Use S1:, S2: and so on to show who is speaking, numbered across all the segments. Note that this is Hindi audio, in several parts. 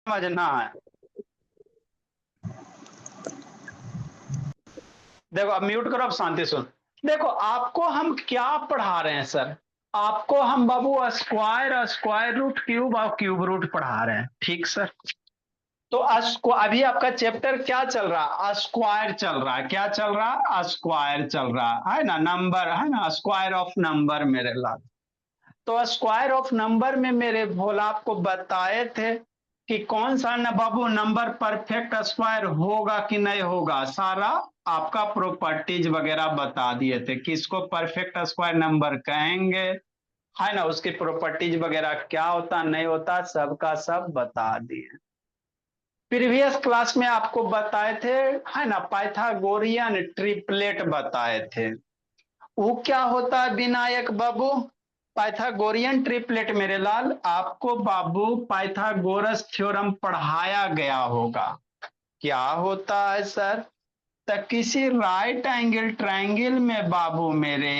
S1: समझना है। देखो अब म्यूट करो, अब शांति सुन। देखो आपको हम क्या पढ़ा रहे हैं सर? आपको हम बाबू स्क्वायर, स्क्वायर रूट, क्यूब और क्यूब रूट पढ़ा रहे हैं, ठीक सर? तो अभी आपका चैप्टर क्या चल रहा है? स्क्वायर चल रहा है। क्या चल रहा है? स्क्वायर चल रहा है ना? नंबर है ना, स्क्वायर ऑफ नंबर मेरे लाल। तो स्क्वायर ऑफ नंबर में मेरे भोला आपको बताए थे कि कौन सा न बाबू नंबर परफेक्ट स्क्वायर होगा कि नहीं होगा, सारा आपका प्रॉपर्टीज वगैरह बता दिए थे। किसको परफेक्ट स्क्वायर नंबर कहेंगे, है ना, उसकी प्रॉपर्टीज वगैरह क्या होता नहीं होता, सबका सब बता दिए। प्रीवियस क्लास में आपको बताए थे, है ना, पाइथागोरियन ट्रिपलेट बताए थे। वो क्या होता है विनायक बाबू? पाइथागोरियन ट्रिपलेट मेरे लाल आपको बाबू पाइथागोरस थ्योरम पढ़ाया गया होगा। क्या होता है सर? तो किसी राइट एंगल ट्रायंगल में बाबू मेरे,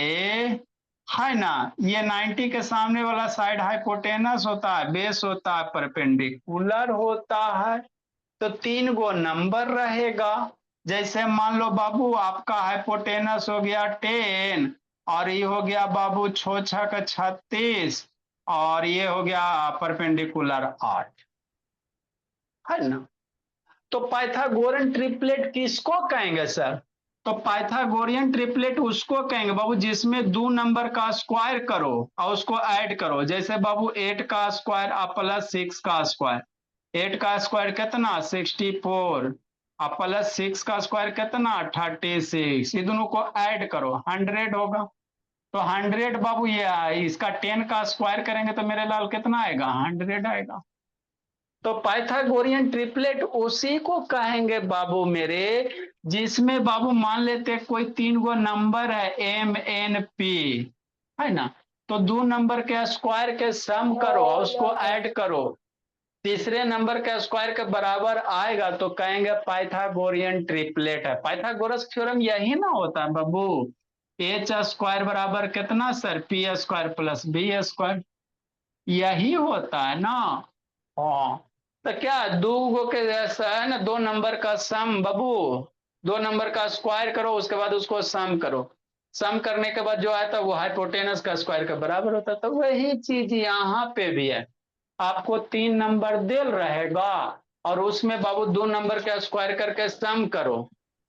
S1: है ना, ये 90 के सामने वाला साइड हाइपोटेनस होता है, बेस होता है, परपेंडिकुलर होता है। तो तीन गो नंबर रहेगा। जैसे मान लो बाबू आपका हाइपोटेनस हो गया 10, और ये हो गया बाबू छो छक 36, और ये हो गया परपेंडिकुलर 8, है ना? तो पाइथागोरियन ट्रिपलेट किसको कहेंगे सर? तो पाइथागोरियन ट्रिपलेट उसको कहेंगे बाबू जिसमें दो नंबर का स्क्वायर करो और उसको ऐड करो। जैसे बाबू 8 का स्क्वायर और प्लस 6 का स्क्वायर। 8 का स्क्वायर कितना? 64, और प्लस 6 का स्क्वायर कितना? 36। ये दोनों को ऐड करो, 100 होगा। तो 100 बाबू, ये इसका 10 का स्क्वायर करेंगे तो मेरे लाल कितना आएगा? 100 आएगा। तो पाइथागोरियन ट्रिपलेट उसी को कहेंगे बाबू मेरे जिसमें बाबू मान लेते कोई तीन गो नंबर है एम एन पी, है ना, तो दो नंबर के स्क्वायर के सम करो और उसको ऐड करो, तीसरे नंबर के स्क्वायर के बराबर आएगा तो कहेंगे पाइथागोरियन ट्रिपलेट है। पाइथागोरस थ्योरम यही ना होता है बाबू। एच स्क्वायर बराबर कितना sir? P square plus B square, यही होता है ना। हाँ, तो क्या दो गो के जैसा है ना, दो नंबर का सम बाबू, दो नंबर का स्क्वायर करो उसके बाद उसको सम करो, सम करने के बाद जो आता है वो हाइपोटेनस का स्क्वायर के बराबर होता है। तो वही चीज यहाँ पे भी है। आपको तीन नंबर दिल रहेगा और उसमें बाबू दो नंबर का स्क्वायर करके सम करो,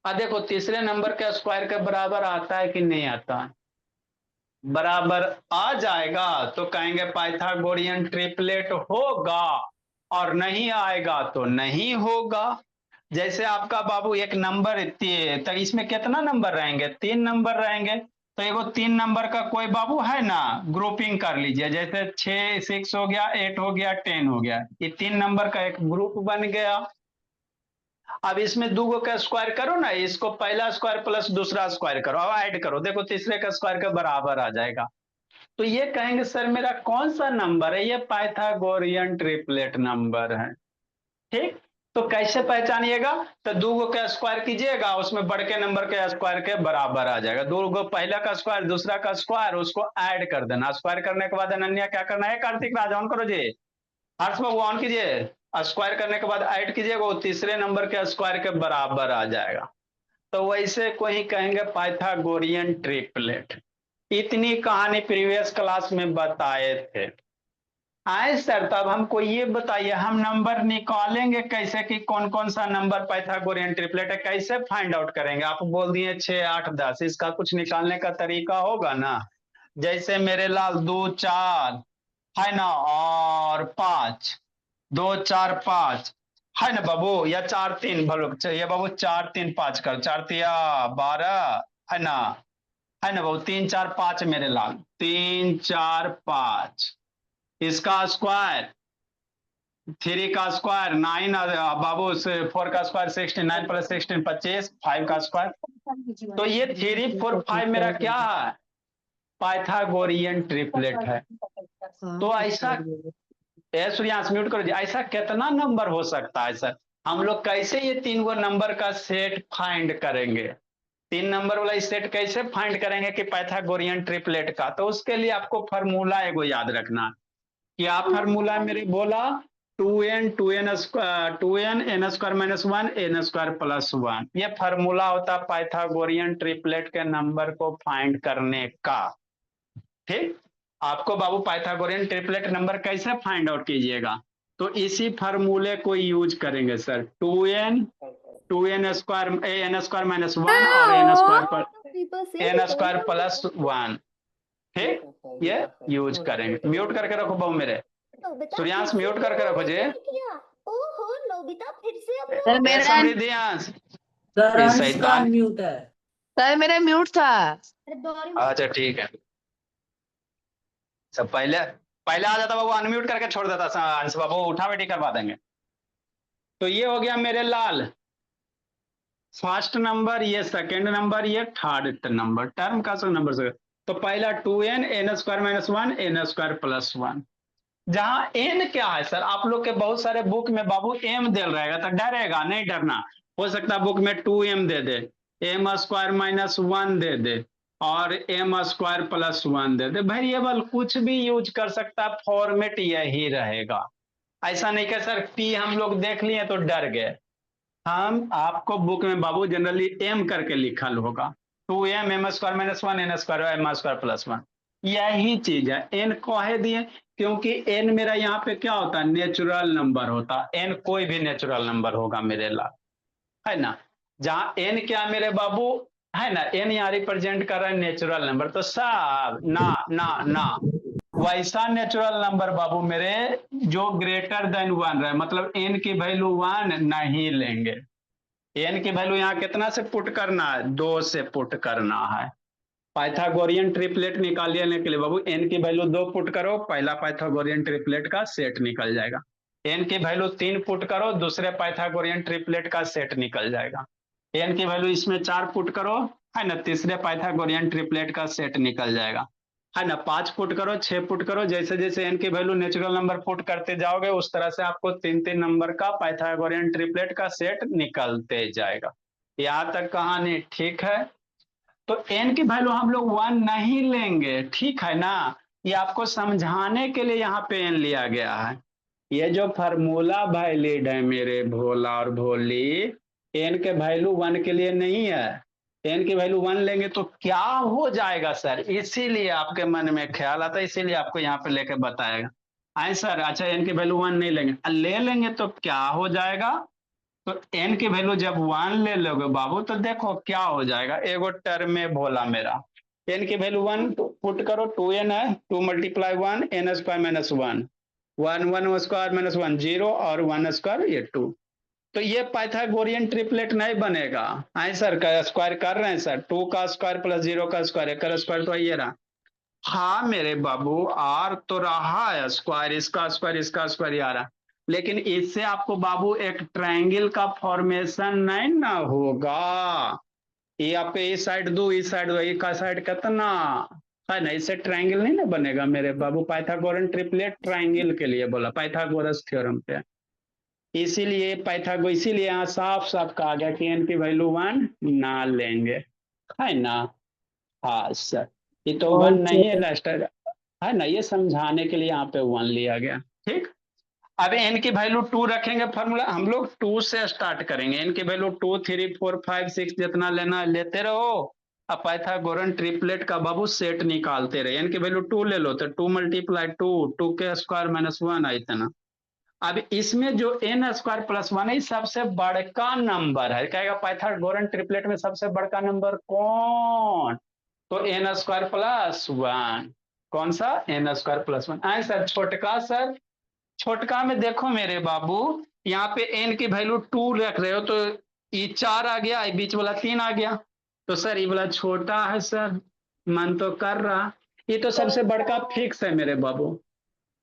S1: और देखो तीसरे नंबर के स्क्वायर के बराबर आता है कि नहीं आता है। बराबर आ जाएगा तो कहेंगे पाइथागोरियन ट्रिपलेट होगा, और नहीं आएगा तो नहीं होगा। जैसे आपका बाबू एक नंबर तो इसमें कितना नंबर रहेंगे? तीन नंबर रहेंगे। तो एगो तीन नंबर का कोई बाबू है ना, ग्रुपिंग कर लीजिए। जैसे 6 6 हो गया, 8 हो गया, 10 हो गया, ये तीन नंबर का एक ग्रुप बन गया। अब इसमें दो गो का स्क्वायर करो ना, इसको पहला स्क्वायर प्लस दूसरा स्क्वायर करो और ऐड करो, देखो तीसरे का स्क्वायर के बराबर आ जाएगा। तो ये कहेंगे सर मेरा कौन सा नंबर है? ये पाइथागोरियन ट्रिपलेट नंबर है। ठीक। तो कैसे पहचानिएगा? तो दो गो का स्क्वायर कीजिएगा, उसमें बड़ के नंबर के स्क्वायर के बराबर आ जाएगा। दो गो पहला का स्क्वायर दूसरा का स्क्वायर, उसको ऐड कर देना। स्क्वायर करने के बाद अनन्या क्या करना है? कार्तिक राज ऑन करो जी, हर्ष बाबू ऑन कीजिए। स्क्वायर करने के बाद ऐड कीजिएगा, वो तीसरे नंबर के स्क्वायर के बराबर आ जाएगा। तो वैसे को ही कहेंगे पाइथागोरियन ट्रिपलेट। इतनी कहानी प्रीवियस क्लास में बताए थे। आए सर, तब हमको ये बताइए हम नंबर निकालेंगे कैसे कि कौन कौन सा नंबर पाइथागोरियन ट्रिपलेट है? कैसे फाइंड आउट करेंगे? आप बोल दिए 6 8 10, इसका कुछ निकालने का तरीका होगा ना? जैसे मेरे लाल 2 4 है ना, और 5, 2 4 5, है ना बाबू, या 4 3 भलो चाहिए बाबू, 4 3 5 कर, 4 तिया 12, है ना, है ना बाबू, 3 4 5 मेरे लाल, 3 4 5, इसका स्क्वायर 3 का स्क्वायर 9, बाबू से 4 का स्क्वायर 16, 9 प्लस 16 25, 5 का स्क्वायर। तो ये 3 4 5 मेरा क्या है? पाइथागोरियन ट्रिपलेट है। तो ऐसा, सूर्यांश म्यूट करो जी, ऐसा कितना नंबर हो सकता है सर? हम लोग कैसे ये तीन गो नंबर का सेट फाइंड करेंगे? तीन नंबर वाला सेट कैसे फाइंड करेंगे कि पाइथागोरियन ट्रिपलेट का? तो उसके लिए आपको फार्मूला एगो याद रखना। क्या फार्मूला मेरे बोला? 2n n स्क्वायर प्लस 1, ये फॉर्मूला होता है पाइथागोरियन ट्रिपलेट के नंबर को फाइंड करने का। ठीक, आपको बाबू पाइथागोरियन ट्रिपलेट नंबर कैसे फाइंड आउट कीजिएगा, तो इसी फॉर्मूले को यूज करेंगे sir. 2n square n square minus 1 और n स्क्वायर प्लस 1। ठीक, ये यूज करेंगे। म्यूट करके रखो बाबू मेरे, सूर्यांश म्यूट करके रखो जी।
S2: ओहो नोबिता फिर से अपना
S3: सर मेरा
S1: समृद्धियांश
S4: सर
S1: ये
S4: अंश का
S1: शैतान।
S4: म्यूट है।
S3: सर मेरा म्यूट था।
S1: अच्छा ठीक है, सब पहले पहले आ जाता बाबू, अनम्यूट करके छोड़ देता अंश बाबू, उठा बैठी करवा देंगे। तो ये हो गया मेरे लाल फर्स्ट नंबर, ये सेकंड नंबर, ये थर्ड नंबर, टर्म का सब नंबर से। तो पहला 2n n square minus 1 n square plus 1, जहां n क्या है सर, आप लोग के बहुत सारे बुक में बाबू m दे रहेगा, तो डरेगा नहीं, डरना। हो सकता है बुक में 2m दे दे, m स्क्वायर माइनस 1 दे दे और m स्क्वायर प्लस 1 दे दे, वेरिएबल कुछ भी यूज कर सकता है, फॉर्मेट यही रहेगा। ऐसा नहीं कि सर p हम लोग देख लिए तो डर गए, हम आपको बुक में बाबू जनरली m करके लिखल होगा, 2m m square minus 1 n square m square plus 1, यही चीज है। n कहे दिए क्योंकि n मेरा यहाँ पे क्या होता है, नेचुरल नंबर होता है, n कोई भी नेचुरल नंबर होगा मेरे ला, है ना। जहां n क्या मेरे बाबू है ना, n यहाँ रिप्रेजेंट कर रहा है नेचुरल नंबर, तो सब ना ना ना वैसा नेचुरल नंबर बाबू मेरे जो ग्रेटर देन 1 रहे, मतलब n की वैल्यू 1 नहीं लेंगे। n की वैल्यू यहाँ कितना से पुट करना है, 2 से पुट करना है। पाइथागोरियन ट्रिपलेट निकालने के लिए बाबू n की वैल्यू 2 पुट करो, पहला पाइथागोरियन ट्रिपलेट का सेट निकल जाएगा। n की वैल्यू 3 पुट करो, दूसरे पाइथागोरियन ट्रिपलेट का सेट निकल जाएगा। n की वैल्यू इसमें 4 पुट करो, है ना, तीसरे पाइथागोरियन ट्रिपलेट का सेट निकल जाएगा, है ना। 5 पुट करो, 6 पुट करो, जैसे जैसे n की वैल्यू नेचुरल नंबर पुट करते जाओगे उस तरह से आपको 3-3 नंबर का पाइथागोरियन ट्रिपलेट का सेट निकलते जाएगा। यहाँ तक कहानी ठीक है। तो n की वैल्यू हम लोग 1 नहीं लेंगे, ठीक है ना, ये आपको समझाने के लिए यहाँ पे n लिया गया है। ये जो फार्मूला वैलिड है मेरे भोला और भोली, n के वैल्यू 1 के लिए नहीं है, n की वैल्यू 1 लेंगे तो क्या हो जाएगा सर, इसीलिए आपके मन में ख्याल आता है, इसीलिए आपको यहाँ पे लेके बताएगा। आए सर, अच्छा n की वैल्यू 1 नहीं लेंगे, ले लेंगे तो क्या हो जाएगा, तो n की वैल्यू जब 1 ले लोगे बाबू तो देखो क्या हो जाएगा, एगो टर्म में भोला मेरा, n की वैल्यू 1 पुट करो, 2n है, 2 multiply 1 n square minus 1, 1 square minus 1 0 और 1 स्क्वायर ये 2। तो ये पाइथागोरियन ट्रिपलेट नहीं बनेगा। आए सर, का स्क्वायर कर रहे हैं सर, 2 का स्क्वायर प्लस 0 का स्क्वायर, एक स्क्वायर तो ये रहा। हाँ मेरे बाबू आर तो रहा है स्क्वायर, इसका स्क्वायर इसका स्क्वायर आ रहा, लेकिन इससे आपको बाबू एक ट्रायंगल का फॉर्मेशन नहीं ना होगा। ये आपके इस साइड दो, इस साइड दो, एक का साइड कितना है ना, इससे ट्रायंगल नहीं ना बनेगा मेरे बाबू। पाइथागोरन ट्रिपलेट ट्रायंगल के लिए बोला, पाइथागोरस थ्योरम पे, इसीलिए इसीलिए यहाँ साफ साफ कहा गया कि n की वैल्यू 1 ना लेंगे, है ना। हाँ सर, ये तो 1 नहीं है लास्ट है ना, ये समझाने के लिए यहाँ पे 1 लिया गया। ठीक, अब n की वैल्यू 2 रखेंगे, फॉर्मूला हम लोग 2 से स्टार्ट करेंगे, n की वैल्यू 2 3 4 5 6 जितना लेना लेते रहो, अब पाइथागोरन ट्रिपलेट का बाबू सेट निकालते रहे। n की वैल्यू 2 ले लो तो 2 मल्टीप्लाई 2, 2 के स्क्वायर माइनस 1 है इतना। अब इसमें जो n स्क्वायर प्लस 1 है सबसे बड़का नंबर है, कहेगा पाइथागोरन ट्रिपलेट में सबसे बड़का नंबर कौन, तो n स्क्वायर प्लस 1, कौन सा, n स्क्वायर प्लस 1। आए सर छोटका, सर छोटका में देखो मेरे बाबू, यहाँ पे n की वैल्यू 2 रख रहे हो तो ये 4 आ गया, ये बीच वाला 3 आ गया, तो सर ये वाला छोटा है सर, मन तो कर रहा, ये तो सबसे बड़का फिक्स है मेरे बाबू,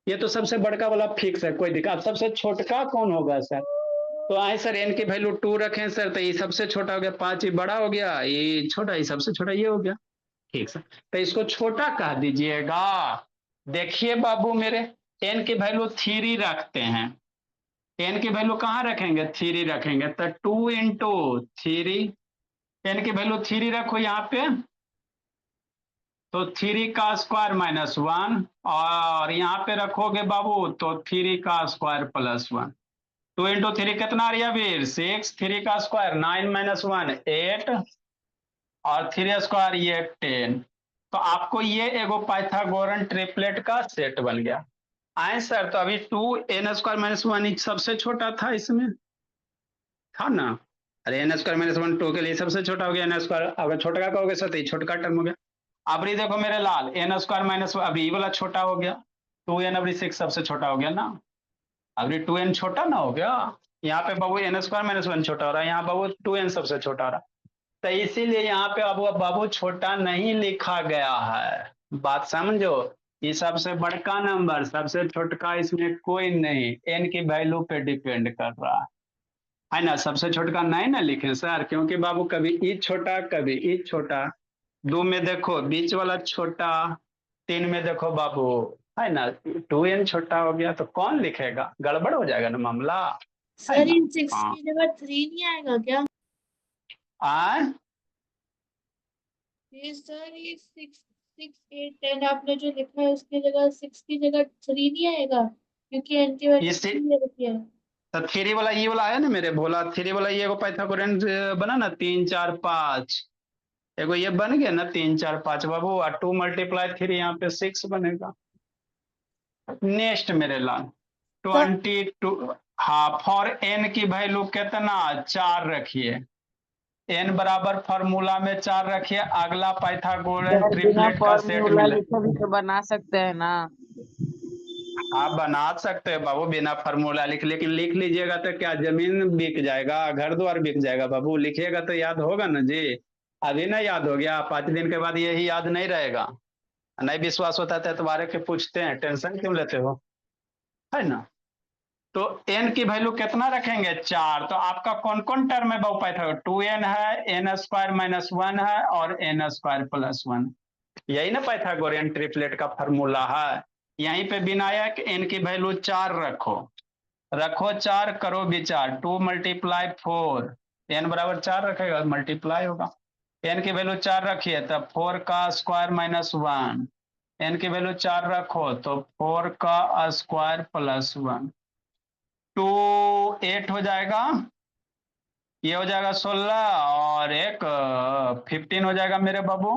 S1: ये तो सबसे बड़का वाला फिक्स है, कोई दिक्कत। सबसे छोटका कौन होगा सर, तो आए सर n की वैल्यू 2 रखें सर, तो ये सबसे छोटा हो गया, 5 ये बड़ा हो गया, ये छोटा, ये सबसे छोटा ये हो गया, ठीक सर, तो इसको छोटा कह दीजिएगा। देखिए बाबू मेरे, n की वैल्यू 3 रखते हैं, n की वैल्यू कहाँ रखेंगे, 3 रखेंगे, तो 2 इंटू 3, n की वैल्यू 3 रखो यहाँ पे, तो 3 का स्क्वायर -1, और यहाँ पे रखोगे बाबू तो 3 का स्क्वायर +1। 2 इंटू 3 कितना आ रही है वीर? 6। 3 का स्क्वायर 9 - 1 8, और 3 स्क्वायर ये 10। तो आपको ये एगो पाइथागोरन ट्रिपलेट का सेट बन गया। आए सर, तो अभी 2n² - 1 सबसे छोटा था इसमें, था ना? अरे n² - 1 2 के लिए सबसे छोटा हो गया n²। अगर छोटा का कहोगे सर तो ये छोटका टर्म हो गया। अब ये देखो मेरे लाल, n² - अब ये वाला छोटा हो गया, 2n अब 6 सबसे छोटा हो गया ना। अब 2n छोटा ना हो गया, यहाँ पे बाबू n² - 1 छोटा हो रहा है, यहाँ बाबू 2n सबसे छोटा हो रहा है। तो इसीलिए यहाँ पे अब बाबू छोटा नहीं लिखा गया है। बात समझो, ये सबसे बड़का नंबर सबसे छोटका इसमें कोई नहीं, n की वैल्यू पे डिपेंड कर रहा है ना। सबसे छोटका नहीं ना लिखे सर, क्योंकि बाबू कभी ई छोटा कभी ई छोटा। 2 में देखो बीच वाला छोटा, 3 में देखो बाबू, है ना, 2n छोटा हो गया, तो कौन लिखेगा? गड़बड़ हो जाएगा ना मामला, है
S4: सर
S1: ना।
S4: इन 6
S1: हाँ
S4: की जगह 3 नहीं आएगा क्या?
S1: आए
S4: ये सर ये 6 6 8 10 आपने जो लिखा है उसकी जगह 6 की जगह 3 नहीं आएगा, क्योंकि n की वैल्यू
S1: इसी
S4: 3 ले रखी है।
S1: तो 3 वाला ये वाला आया ना मेरे भोला, 3 वाला ये एगो पाइथागोरन बना ना, 3 4 5, एगो ये बन गया ना 3 4 5 बाबू, और 2 × 3 यहाँ पे 6 बनेगा। नेक्स्ट मेरे लाल,
S4: सर
S1: 22। हाँ, फॉर n की वैल्यू कितना? 4 रखिए, n बराबर फॉर्मूला में 4 रखिए। अगला पाइथागोरन
S3: सर बिना
S1: ट्रिपलेट का सेट
S3: फॉर्मूला
S1: मिले।
S3: लिखे भी तो बना सकते हैं ना।
S1: आप बना सकते हैं बाबू बिना फॉर्मूला लिख, लेकिन लिख लीजिएगा तो क्या जमीन बिक जाएगा, घर द्वार बिक जाएगा बाबू? लिखिएगा तो याद होगा ना जी। अभी ना याद हो गया, 5 दिन के बाद यही याद नहीं रहेगा। नहीं विश्वास होता है तो तुम्हारे के पूछते हैं, टेंशन क्यों लेते हो, है ना। तो n की वैल्यू कितना रखेंगे? 4। तो आपका कौन कौन टर्म है बाबू? पाइथागोरन 2n है, n² - 1 है, और n² + 1। यही ना पाइथागोरियन ट्रिपलेट का फॉर्मूला है। यहीं पे विनायक n की वैल्यू 4 रखो, रखो 4, करो विचार, 2 × 4, n बराबर 4 रखेगा, मल्टीप्लाई होगा। n की वैल्यू 4 रखिए, तब 4 का स्क्वायर -1, n की वैल्यू 4 रखो तो 4 का स्क्वायर +1, 2 8 हो जाएगा, ये हो जाएगा 16, और एक 15 हो जाएगा मेरे बाबू,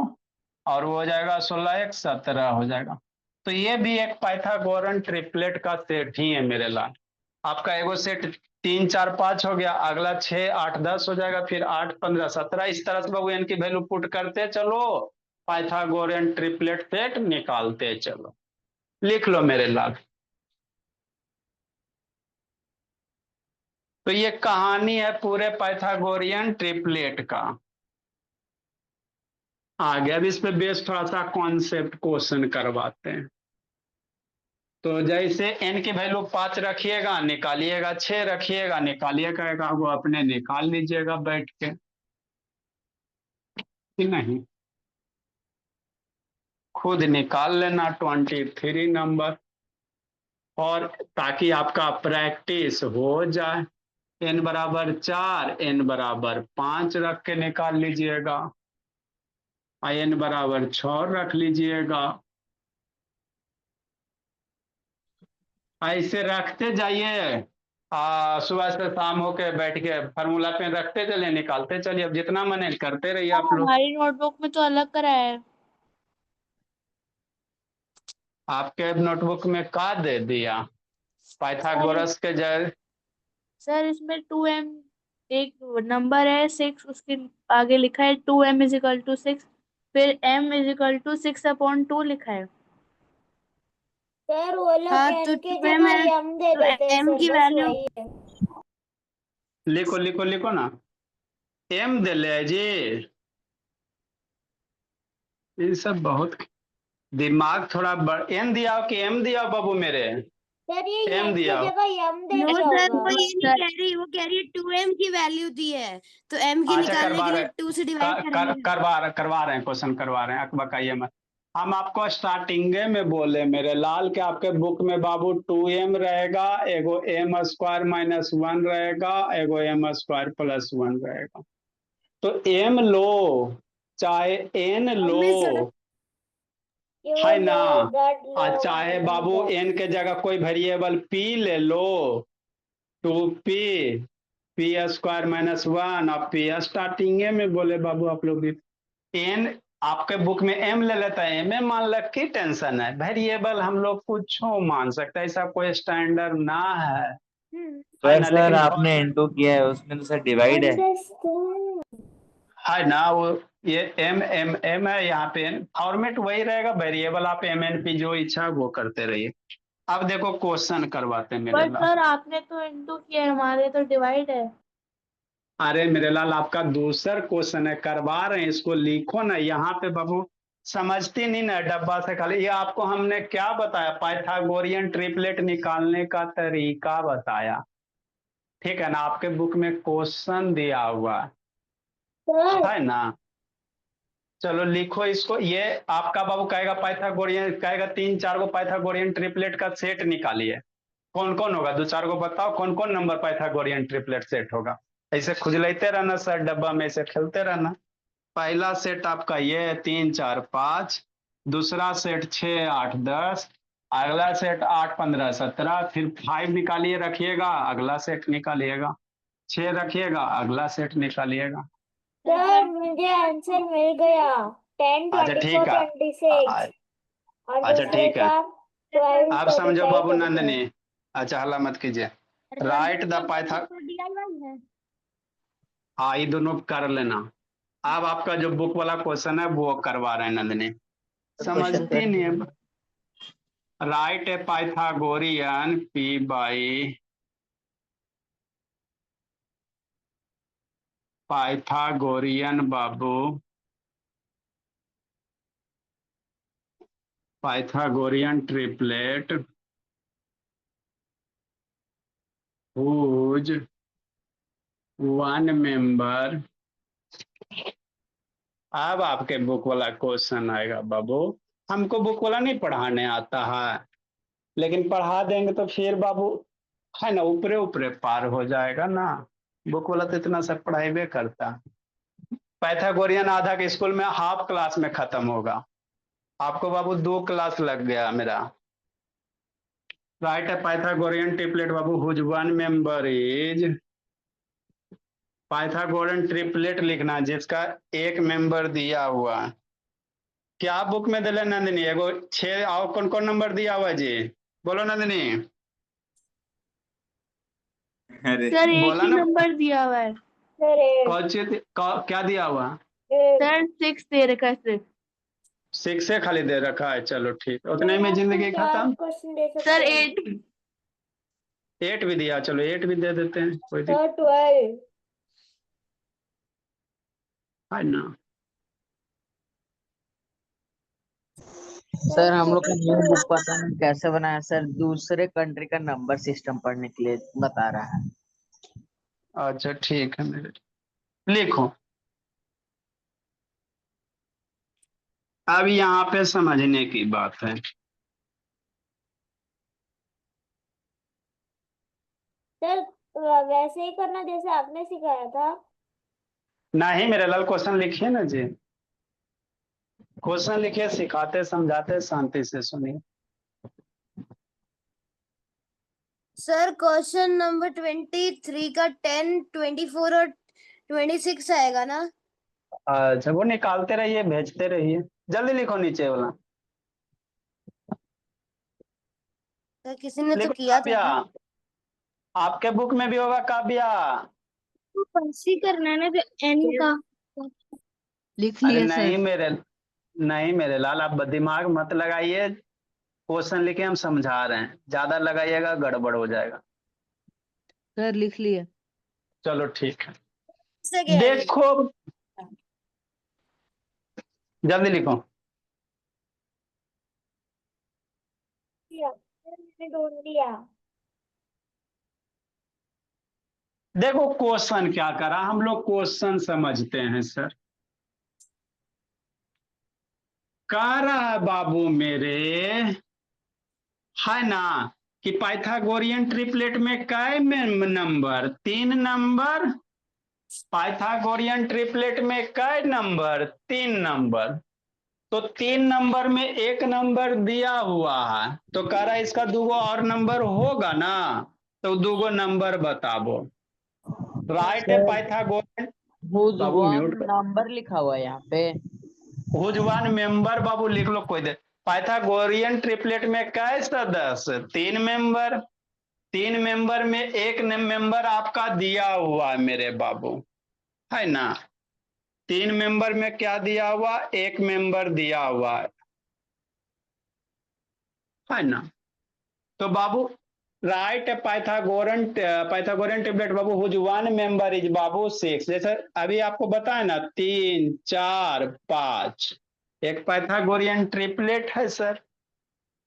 S1: और वो हो जाएगा 16 1 17 हो जाएगा। तो ये भी एक पाइथागोरन ट्रिपलेट का सेट ही है मेरे लाल। आपका एगो सेट 3 4 5 हो गया, अगला 6 8 10 हो जाएगा, फिर 8 15 17, इस तरह से बाबू इनकी वैल्यू पुट करते चलो, पाइथागोरन ट्रिपलेट सेट निकालते चलो। लिख लो मेरे लाल। तो ये कहानी है पूरे पाइथागोरियन ट्रिपलेट का। आगे अब इस पे बेस थोड़ा सा कॉन्सेप्ट क्वेश्चन करवाते हैं। तो जैसे n की वैल्यू 5 रखिएगा निकालिएगा, 6 रखिएगा निकालिएगा, वो अपने निकाल लीजिएगा बैठ के, कि नहीं? खुद निकाल लेना 23 नंबर, और ताकि आपका प्रैक्टिस हो जाए। n बराबर 4, n बराबर 5 रख के निकाल लीजिएगा, n बराबर 6 रख लीजिएगा। ऐसे रखते जाइए, सुबह से शाम होके बैठ के फार्मूला पे रखते चलिए, निकालते चलिए, अब जितना मने करते रहिए आप लोग।
S4: हमारी नोटबुक में तो अलग कराया है।
S1: आपके नोटबुक में का दे दिया?
S4: सर
S1: पाइथागोरस के जय
S4: सर इसमें 2m एक नंबर है 6, उसके आगे लिखा है 2m = 6, फिर m = 6/2 लिखा है।
S2: सर वो लोग
S3: हाँ तो
S2: n की
S3: 2m
S2: जगह
S3: है
S2: m दे
S3: तो
S2: देते हैं
S3: m
S2: सर,
S3: की
S2: बस
S3: वैल्यू।
S2: वही है।
S1: लिखो लिखो लिखो ना, एम दे ले जी। ये सब बहुत दिमाग थोड़ा एन दिया हो कि एम दिया हो बाबू मेरे?
S2: सर ये
S1: एम
S2: m की
S1: दिया हो।
S2: जगह m दे
S3: नो
S2: दिया
S3: सर वो
S2: होगा।
S3: ये नहीं कह रही, वो कह रही है 2m की वैल्यू दी है तो m की
S1: अच्छा
S3: निकालने
S1: करवा
S3: के
S1: रहे,
S3: लिए 2 से डिवाइड करेंगे।
S1: करवा रहे हैं क्वेश्चन, करवा रहे हैं, अकबकाइए मत। हम आपको स्टार्टिंग में बोले मेरे लाल के आपके बुक में बाबू 2m रहेगा, एगो m² - 1 रहेगा, एगो m² + 1 रहेगा। तो m लो चाहे n low,
S3: mummy sir
S2: You
S1: है
S2: will
S1: ना?
S2: have that
S1: चाहे
S2: long
S1: बाबू
S2: number.
S1: n के जगह कोई वेरिएबल p ले लो, 2p p स्क्वायर माइनस 1, और p स्टार्टिंग में बोले बाबू आप लोग भी n आपके बुक में m ले लेता है, m मान लग की टेंशन है, वेरिएबल हम लोग कुछ मान सकते हैं, ऐसा कोई स्टैंडर्ड ना है
S5: पर
S1: ना?
S5: सर
S1: लेकिन
S5: आपने इनटू किया है, उसमें तो सर डिवाइड है।
S2: Understand.
S1: है ना, वो ये m m m है, यहाँ पे n फॉर्मेट वही रहेगा, वेरिएबल आप m n p जो इच्छा वो करते रहिए। अब देखो क्वेश्चन करवाते हैं मेरे
S4: पर
S1: लाल।
S4: सर आपने तो इनटू किया है, हमारे तो डिवाइड है।
S1: अरे मेरे लाल आपका दूसरा क्वेश्चन है, करवा रहे हैं, इसको लिखो ना यहाँ पे बाबू, समझती नहीं ना डब्बा से खाली। ये आपको हमने क्या बताया, पाइथागोरियन ट्रिपलेट निकालने का तरीका बताया, ठीक है ना? आपके बुक में क्वेश्चन दिया हुआ
S2: Sir,
S1: है ना? चलो लिखो इसको। ये आपका बाबू कहेगा पाइथागोरियन, कहेगा 3-4 गो पाइथागोरियन ट्रिपलेट का सेट निकालिए, कौन कौन होगा? 2-4 गो बताओ, कौन कौन नंबर पाइथागोरियन ट्रिपलेट सेट होगा? ऐसे खुजलते रहना सर, डब्बा में ऐसे खेलते रहना। पहला सेट आपका ये है 3 4 5, दूसरा सेट 6 8 10, अगला सेट 8 15 17, फिर 5 निकालिए रखिएगा, अगला सेट निकालिएगा, 6 रखिएगा, अगला सेट निकालिएगा।
S2: sir, मुझे आंसर मिल गया 10,
S1: अच्छा
S2: 24,
S1: ठीक है,
S2: 26 और
S1: अच्छा
S2: दूसरे
S1: ठीक है।
S2: का 12,
S1: आप समझो
S2: 35,
S1: बाबू
S2: 37.
S1: नंदनी, अच्छा हल्ला मत कीजिए। राइट द पाइथा,
S3: है।
S1: हाँ ये दोनों कर लेना। अब आपका जो बुक वाला क्वेश्चन है वो करवा रहे हैं नंदनी, समझती नहीं है। Right A Pythagorean p by Pythagorean Babu, Pythagorean triplet whose one member। अब आपके बुक वाला क्वेश्चन आएगा बाबू, हमको बुक वाला नहीं पढ़ाने आता है, लेकिन पढ़ा देंगे तो फिर बाबू है ना, ऊपरे ऊपरे पार हो जाएगा ना। बुक वाला तो इतना सब पढ़ाई करता। पाइथागोरियन आधा के स्कूल में हाफ क्लास में खत्म होगा, आपको बाबू 2 क्लास लग गया मेरा। राइट है पाइथागोरियन ट्रिपलेट बाबू whose one member is, Pythagorean triplet लिखना जिसका एक मेंबर दिया हुआ। क्या बुक में दिले नंदिनी? एगो 6 और कौन कौन नंबर दिया हुआ जी? बोलो नंदिनी।
S5: अरे
S4: सर एक
S1: बोला
S4: ही
S1: ना,
S4: नंबर दिया हुआ है।
S2: Sir, 8,
S1: कौन सी क्या दिया हुआ?
S2: 8.
S4: सर 6 दे रखा है सिर्फ।
S1: 6 से खाली दे रखा है, चलो ठीक, उतने में जिंदगी खत्म।
S2: क्वेश्चन दे सकते
S4: सर
S2: हैं
S4: 8।
S1: 8 भी दिया, चलो 8 भी दे देते हैं, कोई दिक्कत
S2: सर 12.
S1: है ना?
S5: सर हम लोग का न्यू बुक पता नहीं कैसे बनाया सर, दूसरे कंट्री का नंबर सिस्टम पढ़ने के लिए बता रहा है।
S1: अच्छा ठीक है मेरे, लिखो। अब यहाँ पे समझने की बात है,
S2: सर वैसे ही करना जैसे आपने सिखाया था।
S1: नहीं मेरे लाल क्वेश्चन लिखिए ना जी, क्वेश्चन लिखिए, सिखाते समझाते शांति से सुनिए।
S3: सर क्वेश्चन नंबर 23 का 10, 24 और 26 आएगा ना?
S1: अच्छा वो निकालते रहिए, भेजते रहिए, जल्दी लिखो नीचे वाला।
S3: सर किसी ने तो
S1: लिखो
S3: किया था
S1: काव्या,
S3: ना?
S1: आपके बुक में भी होगा काव्या।
S3: तो कैसे करना है ना, तो एन का
S6: लिख
S1: अरे
S6: लिया
S1: नहीं
S6: सर।
S1: मेरे, नहीं मेरे लाल, आप दिमाग मत लगाइए, क्वेश्चन लिखे हम समझा रहे हैं, ज्यादा लगाइएगा गड़बड़ हो जाएगा।
S6: सर लिख लिया।
S1: चलो ठीक है,
S3: से क्या है?
S1: देखो जल्दी लिखो।
S2: मैंने ढूंढ लिया।
S1: देखो क्वेश्चन क्या करा, हम लोग क्वेश्चन समझते हैं सर। कह रहा है बाबू मेरे, है ना, कि पाइथागोरियन ट्रिपलेट में कै नंबर? 3 नंबर। पाइथागोरियन ट्रिपलेट में कै नंबर? 3 नंबर। तो 3 नंबर में एक नंबर दिया हुआ है, तो कह रहा है इसका दूगो और नंबर होगा ना, तो दूगो नंबर बताबो। राइट है
S5: सर
S1: पाइथागोरन।
S5: हुज
S1: बाबू
S5: वन
S1: म्यूट कर।
S5: नंबर लिखा हुआ है यहाँ पे।
S1: हुज वन मेंबर बाबू लिख लो कोई दे। पाइथागोरियन ट्रिपलेट में कै सदस्य? 3 मेंबर। 3 मेंबर में एक मेंबर आपका दिया हुआ है मेरे बाबू, है ना। 3 मेंबर में क्या दिया हुआ? एक मेंबर दिया हुआ है ना। तो बाबू राइट पाइथागोरन ट्रिपलेट बाबू हुज वन मेंबर इज बाबू 6। जैसे अभी आपको बताया ना 3 4 5 एक पाइथागोरियन ट्रिपलेट है सर।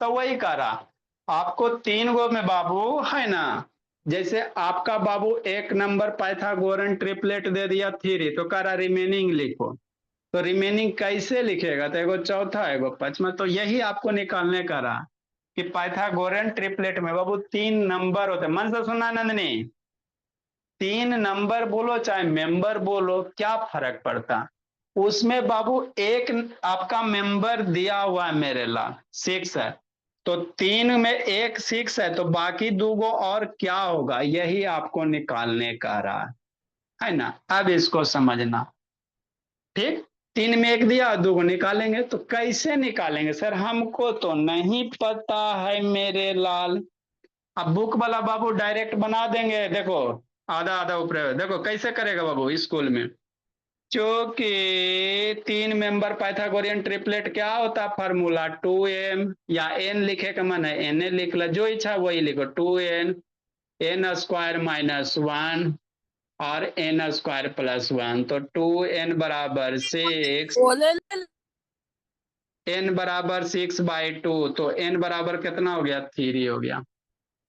S1: तो वही कह रहा आपको 3 गो में बाबू, है ना। जैसे आपका बाबू एक नंबर पाइथागोरन ट्रिपलेट दे दिया 3, तो कह रहा रिमेनिंग लिखो। तो रिमेनिंग कैसे लिखेगा? तो एगो चौथा एगो पांचवा, तो यही आपको निकालने का रहा कि पाइथागोरन ट्रिपलेट में बाबू 3 नंबर होते हैं। मन से सुना नंदनी? 3 नंबर बोलो चाहे मेंबर बोलो, क्या फर्क पड़ता? उसमें बाबू एक आपका मेंबर दिया हुआ है मेरे लाल, 6 है। तो 3 में एक 6 है, तो बाकी दूगो और क्या होगा, यही आपको निकालने का रहा है ना। अब इसको समझना, ठीक। 3 में एक दिया, दूगो निकालेंगे। तो कैसे निकालेंगे सर? हमको तो नहीं पता है मेरे लाल। अब बुक वाला बाबू डायरेक्ट बना देंगे। देखो आधा आधा ऊपर, देखो कैसे करेगा बाबू स्कूल में। चूंकि 3 मेंबर पाइथागोरियन ट्रिपलेट क्या होता है फार्मूला? 2m, या n लिखे का मन है n लिख लो, जो इच्छा वही लिखो। 2n n स्क्वायर माइनस 1 और n स्क्वायर प्लस 1। तो 2n बराबर 6, n बराबर 6/2, तो n बराबर कितना हो गया? 3 हो गया,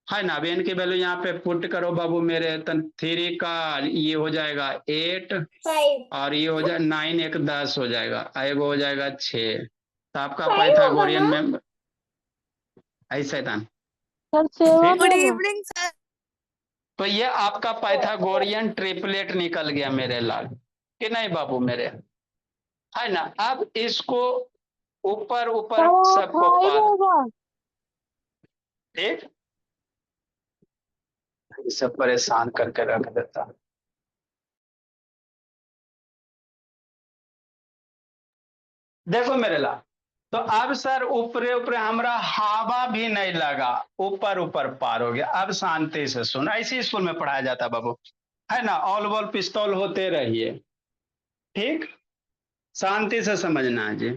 S1: है ना। अब n की वैल्यू यहाँ पे पुट करो बाबू मेरे। 3 का ये हो जाएगा 8,
S2: 5
S1: और ये हो जाए 9, एक 10 हो जाएगा, एगो हो जाएगा 6। तो आपका
S2: 5 होगा
S1: पाइथागोरियन
S2: ना?
S1: में ऐसा था,
S4: सर
S1: ठीक।
S3: Good evening sir.
S1: तो ये आपका पाइथागोरियन ट्रिपलेट निकल गया मेरे लाल, कि नहीं बाबू मेरे, है ना। अब इसको ऊपर ऊपर सबको पास, ठीक। सब परेशान करके रख देता। देखो मेरे लाल, तो अब सर ऊपरे ऊपरे हमारा हवा भी नहीं लगा, ऊपर ऊपर पार हो गया। अब शांति से सुन, ऐसी स्कूल में पढ़ाया जाता बाबू, है ना। ऑल बॉल पिस्तौल होते रहिए, ठीक। शांति से समझना है जी।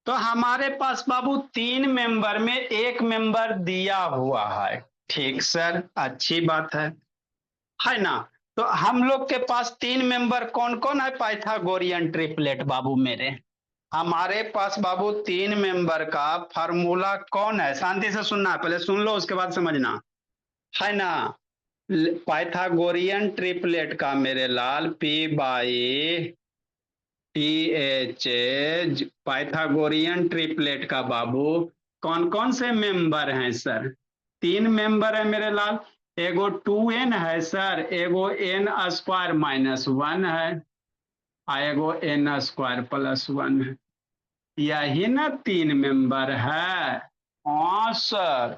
S1: तो हमारे पास बाबू 3 मेंबर में एक मेंबर दिया हुआ है, ठीक सर, अच्छी बात है ना। तो हम लोग के पास 3 मेंबर कौन कौन है पाइथागोरियन ट्रिपलेट बाबू मेरे? हमारे पास बाबू 3 मेंबर का फार्मूला कौन है? शांति से सुनना है, पहले सुन लो उसके बाद समझना, है ना। पाइथागोरियन ट्रिपलेट का मेरे लाल P/TH, पाइथागोरियन ट्रिपलेट का बाबू कौन कौन से मेंबर हैं सर? 3 मेंबर है मेरे लाल। एगो 2n है सर, एगो n स्क्वायर माइनस 1 है, एगो n स्क्वायर प्लस 1 है। यही ना 3 मेंबर है। हाँ सर।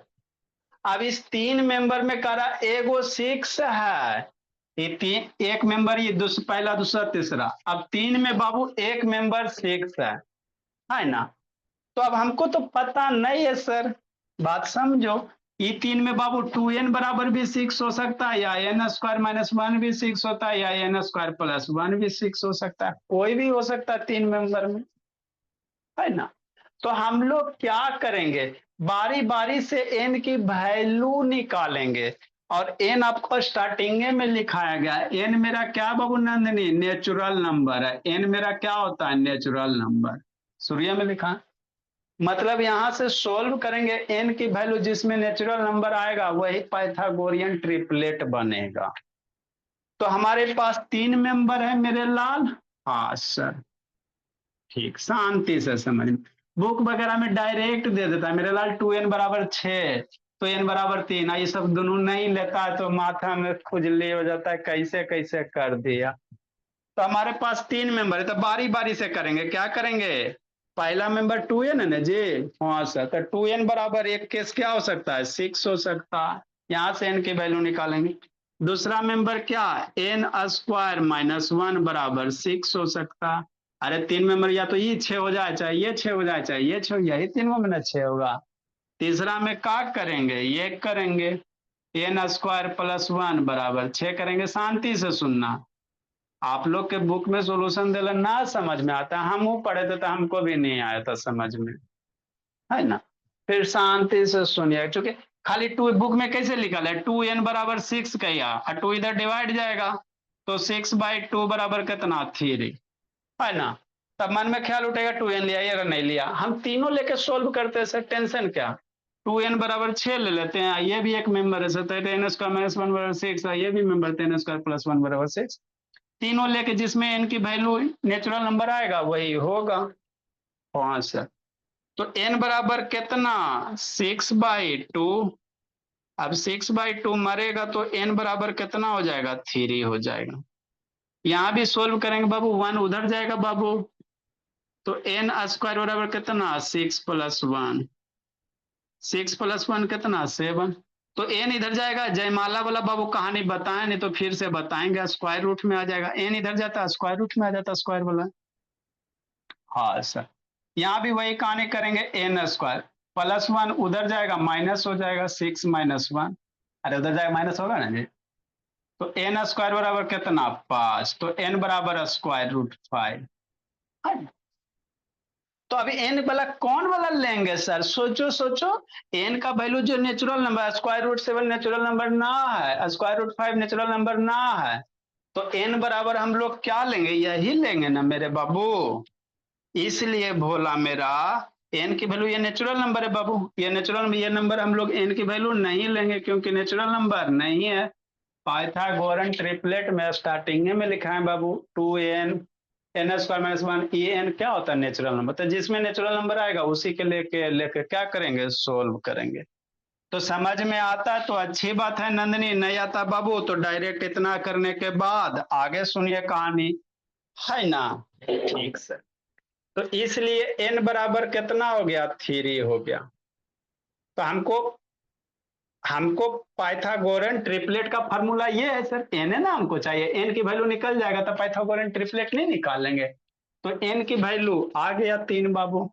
S1: अब इस 3 मेंबर में कह रहा एगो 6 है, ये 3 एक मेंबर, ये पहला दूसरा तीसरा। अब 3 में बाबू एक मेंबर 6 है ना। तो अब हमको तो पता नहीं है सर, बात समझो। ये 3 में बाबू 2n बराबर भी 6 हो सकता है, या n स्क्वायर माइनस 1 भी 6 होता है, या n स्क्वायर प्लस 1 भी 6 हो सकता है, कोई भी हो सकता है 3 मेंबर में, है ना। तो हम लोग क्या करेंगे, बारी बारी से n की वैल्यू निकालेंगे। और n आपको स्टार्टिंग में लिखाया गया है। n मेरा क्या बाबू नंदनी? नेचुरल नंबर है। n मेरा क्या होता है? नेचुरल नंबर, सूर्य में लिखा। मतलब यहां से सोल्व करेंगे, n की वैल्यू जिसमें नेचुरल नंबर आएगा वही पाइथागोरियन ट्रिपलेट बनेगा। तो हमारे पास 3 मेंबर है मेरे लाल। हाँ सर, ठीक, शांति से समझ। बुक वगैरह में डायरेक्ट दे देता है मेरे लाल, 2n बराबर 6, तो n बराबर 3, ये सब दोनों नहीं लेता है तो माथा में खुजली हो जाता है, कैसे कैसे कर दिया, तो हमारे पास 3 मेंबर है, तो बारी बारी से करेंगे। क्या करेंगे? पहला मेंबर 2n है ना जी। हाँ सर, तो 2n बराबर एक केस क्या हो सकता है? 6 हो सकता है। यहां से n की वैल्यू निकालेंगे। दूसरा मेंबर क्या? n स्क्वायर माइनस 1 बराबर 6 हो सकता है। अरे 3 मेंबर या तो ये 6 हो जाए, चाहे ये 6 हो जाए, चाहे ये 6 हो जाए, यही तीनों में 6 होगा। तीसरा में क्या करेंगे? ये करेंगे n स्क्वायर प्लस 1 बराबर 6 करेंगे। शांति से सुनना, आप लोग के बुक में सॉल्यूशन देना ना समझ में आता, हम वो पढ़े थे तो हमको भी नहीं आया था समझ में, है ना। फिर शांति से सुनिए, क्योंकि खाली टू बुक में कैसे लिखा है 2n बराबर 6 किया और 2 इधर डिवाइड जाएगा, तो 6/2 बराबर कितना? 3, है ना। तब मन में ख्याल उठेगा 2n लिया या नहीं लिया। हम तीनों लेके सोल्व करते हैं सर, टेंशन क्या। 2n बराबर 6 ले लेते हैं, ये भी एक मेंबर है सर, n स्क्वायर माइनस 1 बराबर 6, ये भी मेंबर 10 स्क्वायर प्लस 1 बराबर 6। तीनों लेके जिसमें n की वैल्यू नेचुरल नंबर आएगा वही होगा। हाँ सर, तो n बराबर कितना? 6/2। अब 6/2 मरेगा तो n बराबर कितना हो जाएगा? 3 हो जाएगा। यहां भी सोल्व करेंगे बाबू, 1 उधर जाएगा बाबू, तो n स्क्वायर बराबर कितना? 6 प्लस 1, 6 प्लस 1 कितना? 7। तो n इधर जाएगा, जयमाला वाला बाबू कहानी बताएं नहीं तो फिर से बताएंगे, स्क्वायर रूट में आ जाएगा। n इधर जाता है स्क्वायर रूट में आ जाता, स्क्वायर वाला। हाँ सर, यहाँ भी वही कहानी करेंगे, n स्क्वायर प्लस 1 उधर जाएगा माइनस हो जाएगा, 6 माइनस 1, अरे उधर जाएगा माइनस होगा ना जी। तो n स्क्वायर बराबर कितना? 5, तो n बराबर स्क्वायर रूट 5। तो अभी n वाला कौन वाला लेंगे सर? सोचो सोचो, n का वैल्यू जो natural number, square root 7 natural number ना है, स्क्वायर रूट 5 नेचुरल नंबर ना है, तो n बराबर हम लोग क्या लेंगे? यही लेंगे ना मेरे बाबू। इसलिए भोला मेरा, एन की वैल्यू, ये नेचुरल नंबर है बाबू, ये नेचुरल, ये नंबर हम लोग एन की वैल्यू नहीं लेंगे क्योंकि नेचुरल नंबर नहीं है। पाइथागोरन ट्रिपलेट में स्टार्टिंग में लिखा है बाबू 2n, n स्क्वायर माइनस 1, ये n क्या होता है? Natural number. तो जिसमें नेचुरल नंबर आएगा उसी के लेके लेके क्या करेंगे? सोल्व करेंगे। तो समझ में आता है तो अच्छी बात है नंदनी, नहीं आता बाबू तो डायरेक्ट इतना करने के बाद आगे सुनिए कहानी, है ना। ठीक सर, तो इसलिए n बराबर कितना हो गया? 3 हो गया। तो हमको हमको पाइथागोरन ट्रिपलेट का फॉर्मूला ये है सर, n है ना, हमको चाहिए n की वैल्यू निकल जाएगा तो पाइथागोरन ट्रिपलेट नहीं निकालेंगे। तो n की वैल्यू आ गया 3 बाबू।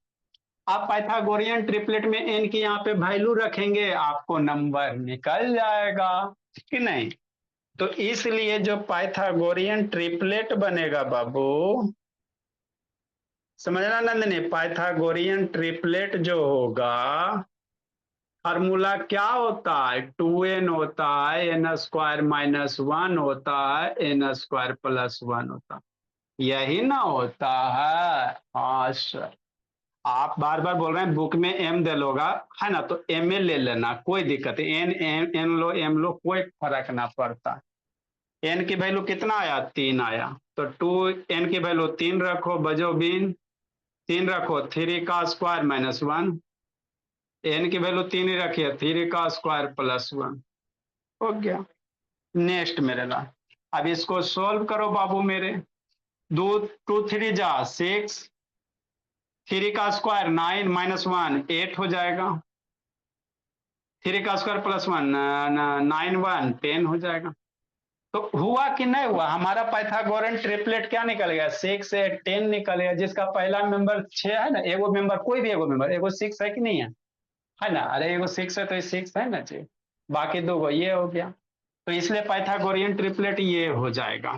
S1: आप पाइथागोरियन ट्रिपलेट में n की यहाँ पे वैल्यू रखेंगे, आपको नंबर निकल जाएगा कि नहीं। तो इसलिए जो पाइथागोरियन ट्रिपलेट बनेगा बाबू, समझना नंदनी, पाइथागोरियन ट्रिपलेट जो होगा, फार्मूला क्या होता है? 2n होता है, n स्क्वायर माइनस 1 होता है, n स्क्वायर प्लस 1 होता है, यही ना होता है। हाँ सर, आप बार बार बोल रहे हैं बुक में m दे लोगा, है ना, तो m ए ले लेना, कोई दिक्कत है, n लो m लो, कोई फर्क ना पड़ता। n की वैल्यू कितना आया? 3 आया, तो 2n की वैल्यू 3 रखो, बजो बिन 3 रखो, 3 का स्क्वायर माइनस 1, n की वैल्यू 3 ही रखिए, 3 का स्क्वायर प्लस 1 हो गया। नेक्स्ट मेरे ला, अब इसको सोल्व करो बाबू मेरे। दो, 2 3 जा 6, 3 का स्क्वायर 9 माइनस 1 8 हो जाएगा, 3 का स्क्वायर प्लस 1 9 1 10 हो जाएगा। तो हुआ कि नहीं हुआ? हमारा पाइथागोरन ट्रिपलेट क्या निकल गया? 6 से 10 निकल गया, जिसका पहला मेंबर 6 है ना, एगो मेंबर, कोई भी एगो मेंबर, एगो 6 है कि नहीं है ना, अरे एगो 6 है तो 6 है ना जी, बाकी दो गो ये हो गया। तो इसलिए पाइथागोरियन ट्रिपलेट ये हो जाएगा,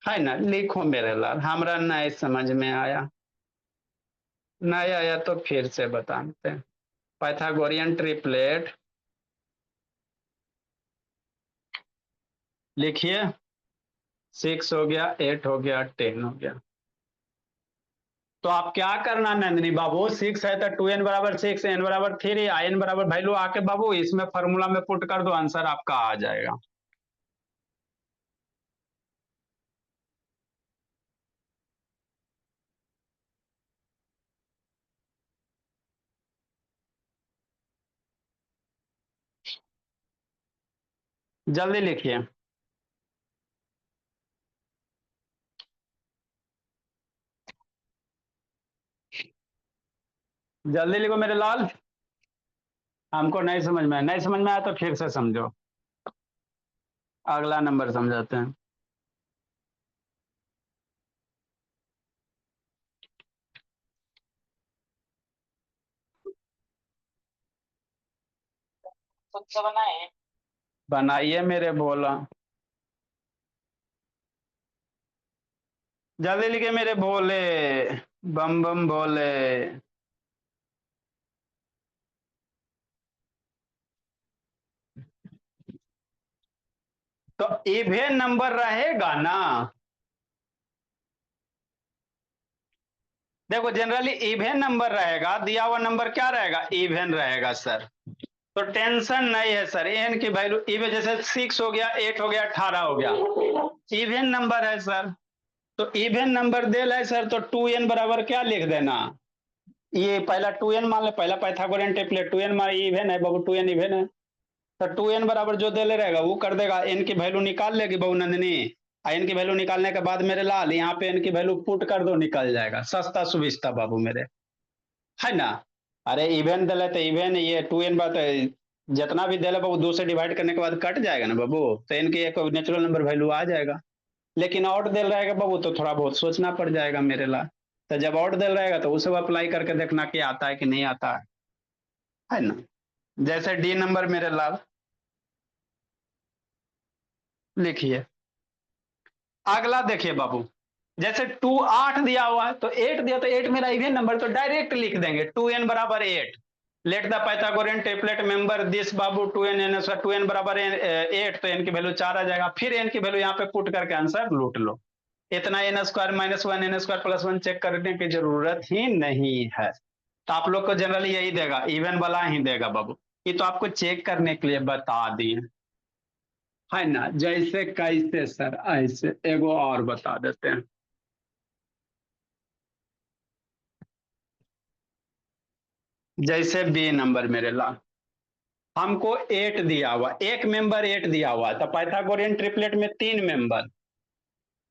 S1: है ना। लिखो मेरे लाल, हमरा नहीं समझ में आया, नहीं आया तो फिर से बताते हैं। पाइथागोरियन ट्रिपलेट लिखिए, 6 हो गया, 8 हो गया, 10 हो गया। तो आप क्या करना नंदनी बाबू, 6 है तो 2n बराबर 6, n बराबर 3, n बराबर वैल्यू आके बाबू इसमें फॉर्मूला में पुट कर दो, आंसर आपका आ जाएगा। जल्दी लिखिए। जल्दी लिखो मेरे लाल। हमको नहीं समझ में आया, नहीं समझ में आया तो फिर से समझो, अगला नंबर समझाते हैं। बनाइए मेरे भोला, जल्दी लिखे मेरे भोले, बम बम भोले। तो इवन नंबर रहेगा ना, देखो जनरली इवन नंबर रहेगा, दिया हुआ नंबर क्या रहेगा, इवन रहेगा सर। तो टेंशन नहीं है सर, एन की वैल्यू इवन, जैसे 6 हो गया, 8 हो गया, 18 हो गया, इवन नंबर है सर। तो इवन नंबर दे रहा है सर, तो 2n बराबर क्या लिख देना, ये पहला 2n मान ले, पहला पाइथागोरियन टेम्पलेट 2n मान इवन है बाबू, 2n इवन है। तो 2n बराबर जो दे ले रहेगा वो कर देगा, n की वैल्यू निकाल लेगी बहु नंदिनी, n की वैल्यू निकालने के बाद मेरे लाल यहाँ पे n की वैल्यू पुट कर दो, निकल जाएगा, सस्ता सुविस्ता बाबू मेरे, है ना। अरे इवन दे तो इवन, ये 2n बात जितना भी दे ले बाबू 2 से डिवाइड करने के बाद कट जाएगा ना बाबू, तो n की एक नेचुरल नंबर वैल्यू आ जाएगा। लेकिन ऑड दे रहेगा बाबू तो थोड़ा बहुत सोचना पड़ जाएगा मेरे लाल। तो जब ऑड दे रहेगा तो उसे अप्लाई करके देखना कि आता है कि नहीं आता है ना। जैसे डी नंबर मेरे लाल लिखिए, अगला देखिए बाबू, जैसे 2 8 दिया हुआ है, तो 8 दिया, तो 8 मेरा इवन नंबर, तो डायरेक्ट लिख देंगे 2n बराबर 8। Let the Pythagorean triplet member this Babu 2n n square, 2n बराबर 8, तो n की वैल्यू 4 आ जाएगा, फिर n की वैल्यू यहाँ पे पुट करके आंसर लूट लो। इतना n square minus 1 n square plus 1 check करने की जरूरत ही नहीं है। तो आप लोग को जनरली यही देगा, इवन वाला ही देगा बाबू, ये तो आपको चेक करने के लिए बता दिए, है ना। जैसे कैसे सर, ऐसे एगो और बता देते हैं। जैसे बी नंबर मेरे ला, हमको 8 दिया हुआ, एक मेंबर 8 दिया हुआ, तो पाइथागोरियन ट्रिपलेट में 3 मेंबर,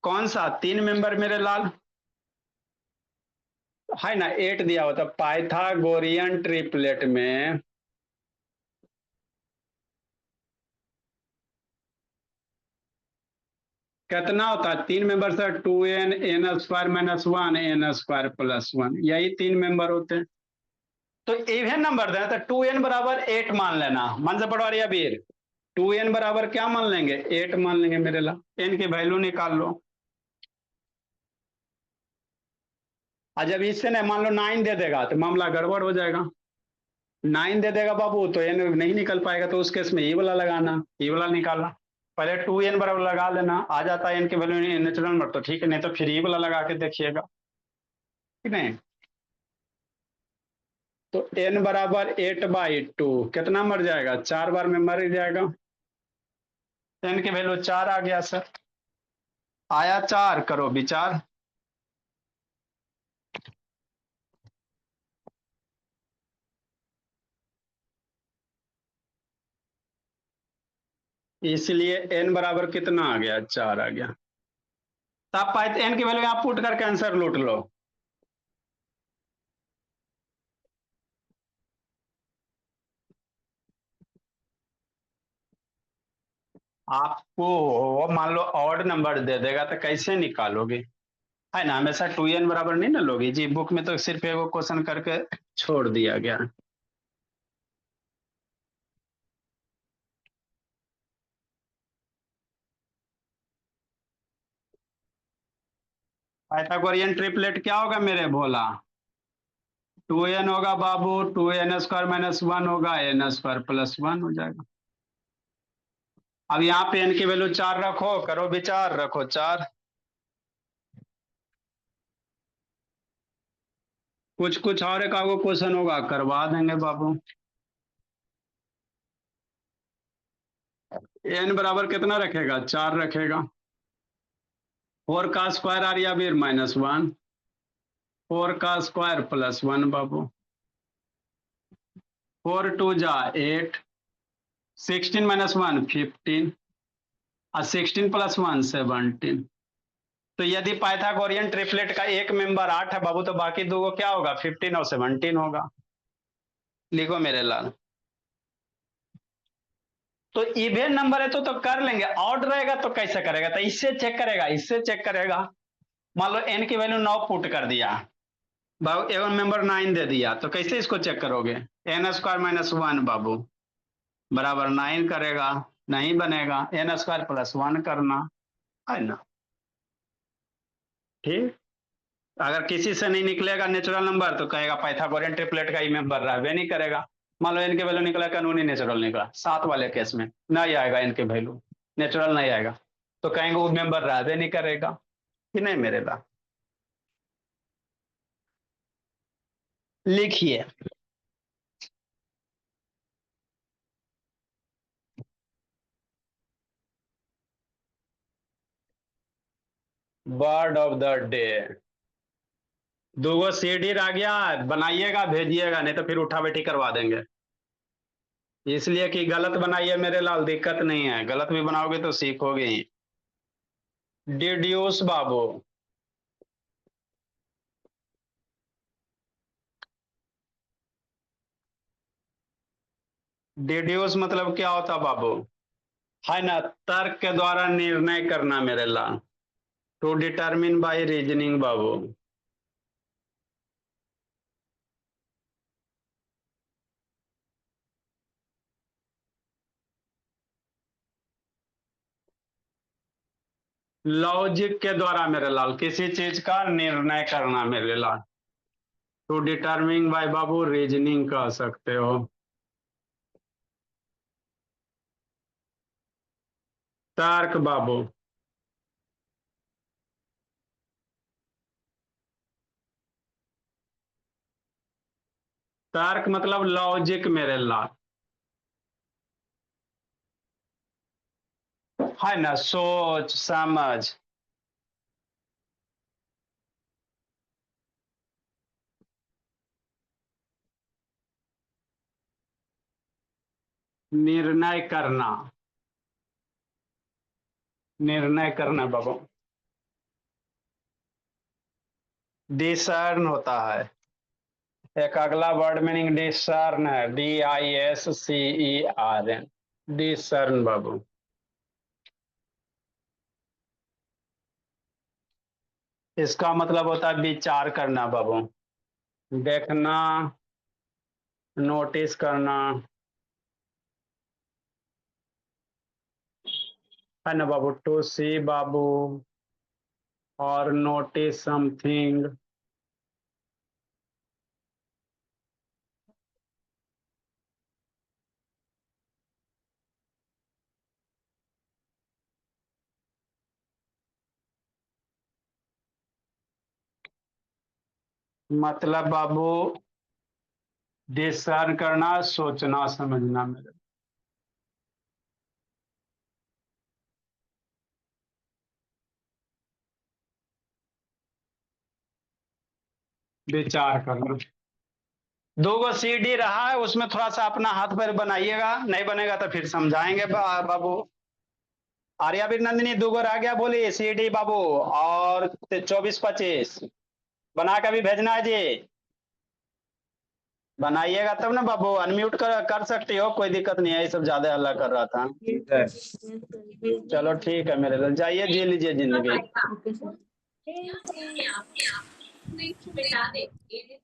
S1: कौन सा 3 मेंबर मेरे लाल, है ना 8 दिया हुआ, तो पाइथागोरियन ट्रिपलेट में कितना होता है, 3 मेंबर से 2n n square minus 1 n square plus 1, यही 3 मेंबर होते हैं। तो इवन नंबर देना, तो 2n बराबर 8 मान लेना, मन से पढ़वा रही अबीर, 2n बराबर क्या मान लेंगे, 8 मान लेंगे मेरे ला, n की वैल्यू निकाल लो। और जब इससे नहीं मान लो 9 दे देगा तो मामला गड़बड़ हो जाएगा, 9 दे देगा बाबू तो n नहीं निकल पाएगा, तो उस केस में ये वाला लगाना, ये वाला निकालना, पहले 2n बराबर लगा लेना, आ जाता है n की वैल्यू नेचुरल नंबर तो ठीक है, नहीं तो फिर ये वाला लगा के देखिएगा, ठीक नहीं। तो n बराबर 8/2 कितना मर जाएगा, 4 बार में मर जाएगा, n की वैल्यू 4 आ गया सर, आया 4, करो विचार। इसलिए n बराबर कितना आ गया, 4 आ गया। तो आप पाए n की वैल्यू आप पुट करके आंसर लूट लो। आपको मान लो ऑड नंबर दे देगा तो कैसे निकालोगे, है ना, हमेशा 2n बराबर नहीं ना लोगे जी, बुक में तो सिर्फ एगो क्वेश्चन करके छोड़ दिया गया। पाइथागोरियन ट्रिपलेट क्या होगा मेरे भोला, 2n होगा बाबू, 2n स्क्वायर माइनस 1 होगा, n स्क्वायर प्लस 1 हो जाएगा। अब यहाँ पे n की वैल्यू 4 रखो, करो विचार, रखो 4, कुछ और एक आगो क्वेश्चन होगा करवा देंगे बाबू। n बराबर कितना रखेगा, 4 रखेगा, 4 का स्क्वायर आ रहा फिर -1, 4 का स्क्वायर प्लस 1 बाबू, 4 2 जा 8, 16 माइनस 1 15, और 16 प्लस 1 17। तो यदि पाइथागोरियन ट्रिपलेट का एक मेंबर 8 है बाबू, तो बाकी दो क्या होगा, 15 और 17 होगा। लिखो मेरे लाल। तो इवन नंबर है तो कर लेंगे, ऑड रहेगा तो कैसे करेगा, तो इससे चेक करेगा, इससे चेक करेगा। मान लो n की वैल्यू 9 पुट कर दिया, बाबू एवन मेंबर 9 दे दिया, तो कैसे इसको चेक करोगे? n स्क्वायर माइनस 1 बाबू बराबर 9 करेगा, नहीं बनेगा, n स्क्वायर प्लस 1 करना है ना। ठीक, अगर किसी से नहीं निकलेगा नेचुरल नंबर तो कहेगा पाइथागोरियन ट्रिपलेट का ही मेंबर रहा, वे नहीं करेगा। मान लो इनके वैल्यू निकला, कानूनी नेचुरल निकला, 7 वाले केस में नहीं आएगा, इनके वैल्यू नेचुरल नहीं आएगा, तो कहेंगे वो मेंबर रहा, वे नहीं करेगा कि नहीं मेरे ला। लिखिए word of the day, 2 CD आ गया, बनाइएगा भेजिएगा, नहीं तो फिर उठा बैठी करवा देंगे। इसलिए कि गलत बनाइए मेरे लाल, दिक्कत नहीं है, गलत भी बनाओगे तो सीखोगे ही। डिड्यूस बाबू, डिड्यूस मतलब क्या होता बाबू? है ना, तर्क के द्वारा निर्णय करना मेरे लाल, टू डिटरमिन बाय रीजनिंग बाबू। लॉजिक के द्वारा मेरे लाल किसी चीज का निर्णय करना मेरे लाल, टू डिटरमिन बाय बाबू रीजनिंग कह सकते हो। तर्क बाबू, तर्क मतलब लॉजिक मेरे लाल, है ना, सोच समझ। निर्णय करना, निर्णय करना बाबू। डिसर्न होता है, एक अगला वर्ड मीनिंग डिसर्न है, DISCERN, डिसर्न बाबू। इसका मतलब होता है विचार करना बाबू, देखना, नोटिस करना, है ना बाबू, टू सी बाबू और नोटिस समथिंग। मतलब बाबू डिसर्न करना, सोचना समझना मेरे, विचार करना। 2 CD रहा है, उसमें थोड़ा सा अपना हाथ पैर बनाइएगा, नहीं बनेगा तो फिर समझाएंगे बाबू। आर्यावीर नंदिनी 2 रह गया, बोली CD बाबू, और 24-25 बना के भी भेजना है जी, बनाइएगा तब ना बाबू। अनम्यूट कर सकती हो, कोई दिक्कत नहीं है, ये सब ज्यादा हल्ला कर रहा था। चलो ठीक है मेरे लाल, जाइए जी लीजिए जिंदगी।
S4: Okay sir.
S2: ठीक है।